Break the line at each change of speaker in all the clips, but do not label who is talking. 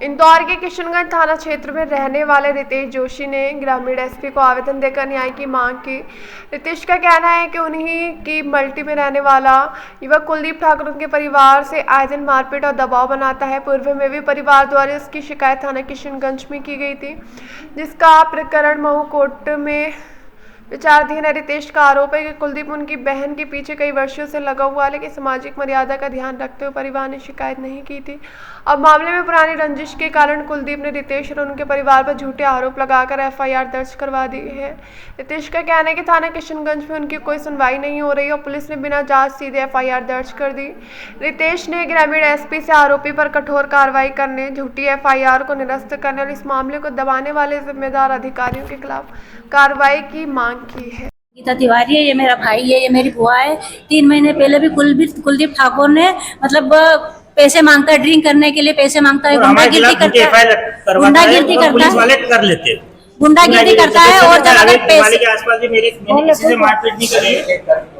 इंदौर के किशनगंज थाना क्षेत्र में रहने वाले रितेश जोशी ने ग्रामीण एसपी को आवेदन देकर न्याय की मांग की। रितेश का कहना है कि उन्हीं की मल्टी में रहने वाला युवक कुलदीप ठाकुर उनके परिवार से आए दिन मारपीट और दबाव बनाता है। पूर्व में भी परिवार द्वारा इसकी शिकायत थाना किशनगंज में की गई थी, जिसका प्रकरण महू कोर्ट में विचाराधीन है। रितेश का आरोप है कि कुलदीप उनकी बहन के पीछे कई वर्षों से लगा हुआ है, लेकिन सामाजिक मर्यादा का ध्यान रखते हुए परिवार ने शिकायत नहीं की थी। अब मामले में पुरानी रंजिश के कारण कुलदीप ने रितेश और उनके परिवार पर झूठे आरोप लगाकर एफआईआर दर्ज करवा दी है। रितेश का कहना है कि थाना किशनगंज में उनकी कोई सुनवाई नहीं हो रही और पुलिस ने बिना जांच सीधे एफआईआर दर्ज कर दी। रितेश ने ग्रामीण एसपी से आरोपी पर कठोर कार्रवाई करने, झूठी एफआईआर को निरस्त करने और इस मामले को दबाने वाले जिम्मेदार अधिकारियों के खिलाफ कार्रवाई की मांग की है।
गीता तिवारी है, ये मेरा भाई है, ये मेरी बुआ है। 3 महीने पहले भी कुलदीप ठाकुर ने मतलब पैसे मांगता है, ड्रिंक करने के लिए पैसे मांगता है, गुंडागिर्दी करता है, गुंडागिर्दी करता है और जब अगर पैसे के आसपास भी मेरे किसी से मारपीट नहीं करी,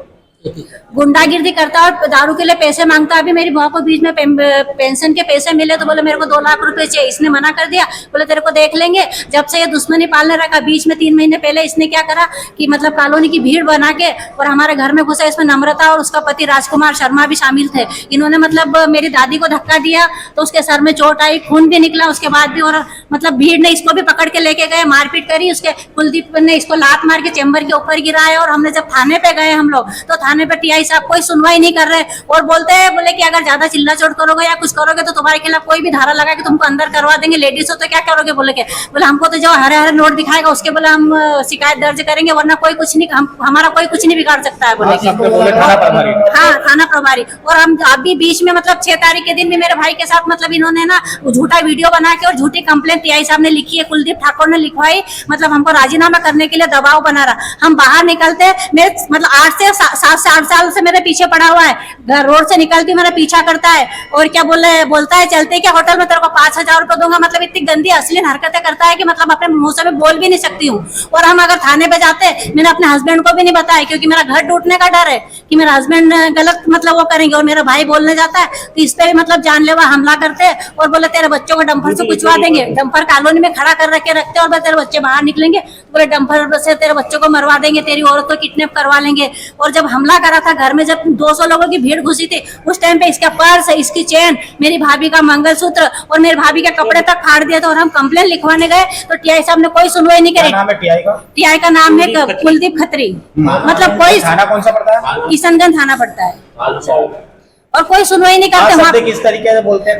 गुंडागिर्दी करता है और दारू के लिए पैसे मांगता है। अभी मेरी बुआ को बीच में पेंशन के पैसे मिले तो बोले मेरे को 2 लाख रुपए चाहिए। इसने मना कर दिया, बोले तेरे को देख लेंगे। जब से ये दुश्मनी पालने रखा, बीच में 3 महीने पहले इसने क्या करा कि मतलब कॉलोनी की भीड़ बना के और हमारे घर में घुसा। इसमें नम्रता और उसका पति राजकुमार शर्मा भी शामिल थे। इन्होंने मतलब मेरी दादी को धक्का दिया तो उसके सर में चोट आई, खून भी निकला उसके बाद भी। और मतलब भीड़ ने इसको भी पकड़ के लेके गए, मारपीट करी। उसके कुलदीप ने इसको लात मार के चैम्बर के ऊपर गिराया। और हमने जब थाने पे गए हम लोग तो थाने पे टीआई साहब कोई सुनवाई नहीं कर रहे और बोलते हैं बोले कि अगर ज्यादा चिल्ला चोट करोगे या कुछ करोगे तो तुम्हारे खिलाफ कोई भी धारा लगा के तुमको अंदर करवा देंगे। लेडीज हो तो क्या करोगे? बोले हमको तो जो हरे हरे नोट दिखाएगा उसके बोले हम शिकायत दर्ज करेंगे, वरना कोई कुछ नहीं, हमारा कोई कुछ नहीं बिगाड़ सकता है बोले। हाँ, थाना प्रभारी। और हम अभी बीच में मतलब 6 तारीख के दिन भी मेरे भाई के साथ मतलब इन्होंने ना झूठा वीडियो बना के और झूठी कंप्लेंट टीआई साहब ने लिखी है, कुलदीप ठाकुर ने लिखवाई। मतलब हमको राजीनामा करने के लिए दबाव बना रहा। हम बाहर निकलते मेरे मतलब 7 से 8 साल से मेरे पीछे पड़ा हुआ है। घर रोड से निकलती मेरा पीछा करता है और क्या बोलता है चलते क्या होटल में तेरे को 5,000 रुपए दूंगा। मतलब इतनी गंदी अश्लील हरकतें करता है कि मतलब अपने मुंह से मैं बोल भी नहीं सकती हूँ। और हम अगर थाने पे जाते, मैंने अपने हस्बैंड को भी नहीं बताया क्योंकि मेरा घर टूटने का डर है कि मेरा हस्बैंड गलत मतलब वो करेंगे। और मेरा भाई बोलने जाता है तो इस पे भी मतलब जानलेवा हमला करते हैं और बोले तेरे बच्चों को डंपर से कुचवा देंगे। डंपर कॉलोनी में खड़ा कर रखे रखते और तेरे बच्चे बाहर निकलेंगे बोले डंपर से तेरे बच्चों को मरवा देंगे, तेरी औरत को किडनैप करवा लेंगे। और जब हमला करा था घर में, जब 200 लोगों की भीड़ घुसी थी, उस टाइम पे इसका पर्स, इसकी चेन, मेरी भाभी का मंगलसूत्र और मेरी भाभी के कपड़े तक फाड़ दिया था। और हम कंप्लेन लिखवाने गए तो टीआई साहब ने कोई सुनवाई नहीं करी। टीआई का नाम है कुलदीप खत्री। मतलब कोई थाना कौन सा पड़ता है? किशनगंज थाना पड़ता है। और कोई सुनवाई नहीं करते।
किस तरीके से बोलते हैं?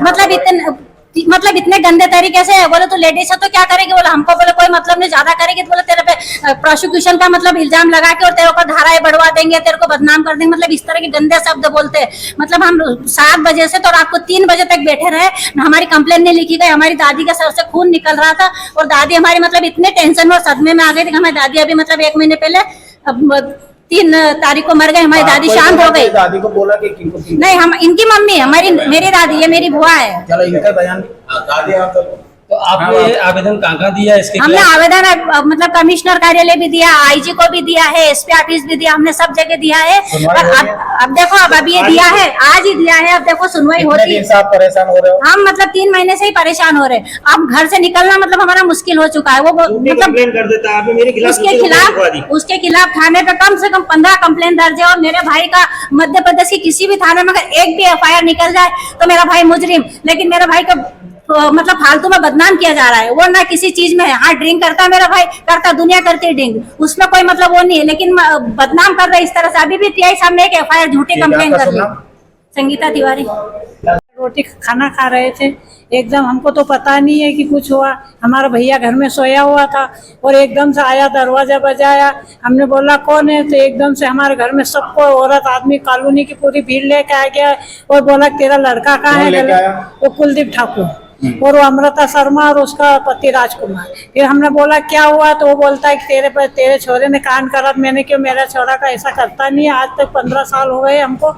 मतलब इतने गंदे तरीके से बोले तो लेडीज है तो क्या करेगी? बोले हमको बोले कोई मतलब नहीं, ज्यादा करेगी तो बोले तेरे पे प्रोसिक्यूशन का मतलब इल्जाम लगा के और तेरे को धाराएं बढ़वा देंगे, तेरे को बदनाम कर देंगे। मतलब इस तरह के गंदे शब्द बोलते हैं। मतलब हम 7 बजे से तो रात को 3 बजे तक बैठे रहे, हमारी कंप्लेन नहीं लिखी गई। हमारी दादी के सर से खून निकल रहा था और दादी हमारी मतलब इतने टेंशन में और सदमे में आ गई थी। हमारी दादी अभी मतलब 1 महीने पहले 3 तारीख को मर गए। हमारी दादी शांत हो गई।
दादी को बोला कि
नहीं, हम इनकी मम्मी, हमारी मेरी दादी, ये मेरी बुआ है।
चलो इनका बयान दादी।
तो आपने आवेदन कहाँ दिया इसके?
हमने आवेदन मतलब कमिश्नर कार्यालय भी दिया, आईजी को भी दिया है, एसपी ऑफिस भी दिया, हमने सब जगह दिया है। अब देखो अब अभी ये दिया है, आज ही दिया है। अब देखो सुनवाई होती है।
आप परेशान हो रहे हो?
हम मतलब 3 महीने से ही परेशान हो रहे हैं। अब घर से निकलना मतलब हमारा मुश्किल हो चुका है। वो मतलब
कर देता है मेरे खिलाफ,
उसके खिलाफ थाने पे कम से कम 15 कंप्लेन दर्ज है। और मेरे भाई का मध्य प्रदेश की किसी भी थाने में अगर एक भी एफआईआर निकल जाए तो मेरा भाई मुजरिम। लेकिन मेरा भाई का मतलब फालतू में बदनाम किया जा रहा है। वो ना किसी चीज में है। हाँ, ड्रिंक करता है मेरा भाई, करता दुनिया करती है ड्रिंक, उसमें कोई मतलब वो नहीं है, लेकिन बदनाम कर रहा है इस तरह से। अभी भी टीआई साहब ने एक एफआईआर झूठी कंप्लेन कर ली। संगीता तिवारी।
रोटी खाना खा रहे थे, एकदम हमको तो पता नहीं है कि कुछ हुआ। हमारा भैया घर में सोया हुआ था और एकदम से आया, दरवाजा बजाया। हमने बोला कौन है? तो एकदम से हमारे घर में सबको, औरत आदमी, कॉलोनी की पूरी भीड़ लेके आ गया और बोला तेरा लड़का कहाँ है? वो कुलदीप ठाकुर और वो अमृता शर्मा और उसका पति राजकुमार। फिर हमने बोला क्या हुआ? तो वो बोलता है कि तेरे छोरे ने कांड करा। मैंने क्यों, मेरा छोरा का ऐसा करता नहीं है। आज तक 15 साल हो गए हमको।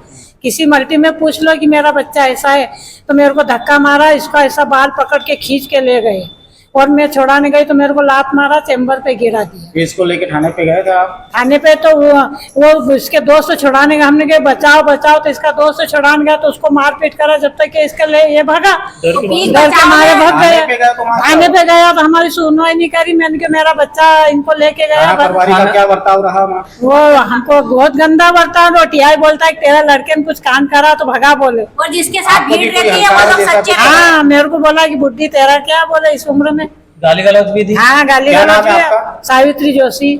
किसी मल्टी में पूछ लो कि मेरा बच्चा ऐसा है। तो मेरे को धक्का मारा, इसका ऐसा बाल पकड़ के खींच के ले गए और मैं छुड़ाने गई तो मेरे को लात मारा, चैम्बर पे गिरा दिया।
इसको लेके थाने पे गए थे आप?
थाने पे तो वो उसके दोस्त को छुड़ाने गया, हमने कहा बचाओ बचाओ, तो इसका दोस्त छुड़ाने गया तो उसको मारपीट करा, जब तक कि इसका ये भागा, डर के मारे भाग
थाने पे
गए।
गए तो वहाँ
थाने पे गया तो हमारी सुनवाई नहीं करी। मैंने कहा मेरा बच्चा इनको लेके गया,
थाना प्रभारी का क्या बर्ताव रहा वहाँ?
वो हमको बहुत गंदा बर्ताव, रोटियाई बोलता है तेरा लड़के ने कुछ कांड करा तो भगा बोले।
और जिसके साथ
आपको
भीड़
भी कोई
रहती है वो
हंकार
लोग
जैसा
सच्चे
कुछ-
हाँ, मेरे को बोला कि बुड्ढी तेरा क्या बोले इस उम्र में।
गाली गलौज भी थी।
हाँ, गाली
क्या
गलौज
नाम है
भी।
आपका?
सावित्री जोशी।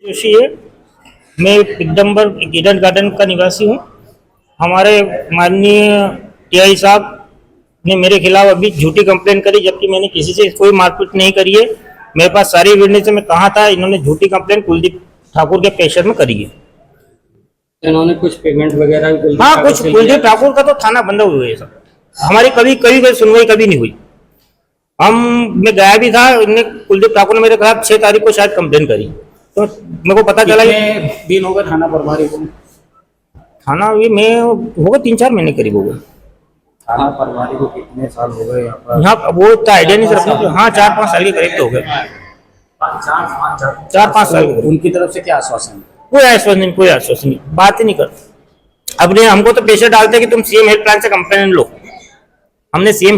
जोशी है। मैं पिकदम्बर ईडन गार्डन का निवासी हूँ। हमारे माननीय टीआई साहब ने मेरे खिलाफ अभी झूठी कंप्लेन करी, जबकि मैंने किसी से कोई मारपीट नहीं करी है। मेरे पास सारी एविडेंस है। मैं कहा था, इन्होंने झूठी कंप्लेन कुलदीप ठाकुर के प्रेशर में करी है।
इन्होंने कुछ पेमेंट वगैरह भी
हाँ, कुछ कुलदीप ठाकुर का तो थाना बंद हुआ है सब। हमारी कभी कोई सुनवाई कभी नहीं हुई। मैं गया भी था, इनने कुलदीप ठाकुर ने मेरे खिलाफ 6 तारीख को शायद कंप्लेन करी, तो मेरे को पता चला
कितने दिन हो गए थाना प्रभारी को?
थाना ये मैं होगा 3-4 महीने करीब हो गए।
थाना प्रभारी को कितने साल हो गए यहाँ पर?
यहाँ वो तो आइडिया नहीं सर। हाँ, 4-5 साल के करीब तो हो गए। 4-5 साल के करीब।
उनकी तरफ से क्या आश्वासन है?
कोई आश्वासन नहीं, कोई आश्वासन नहीं, बात ही नहीं करते। अपने हमको तो प्रेशर डालते कि तुम सीएम हेल्पलाइन से कंप्लेन लो। हमने सीएम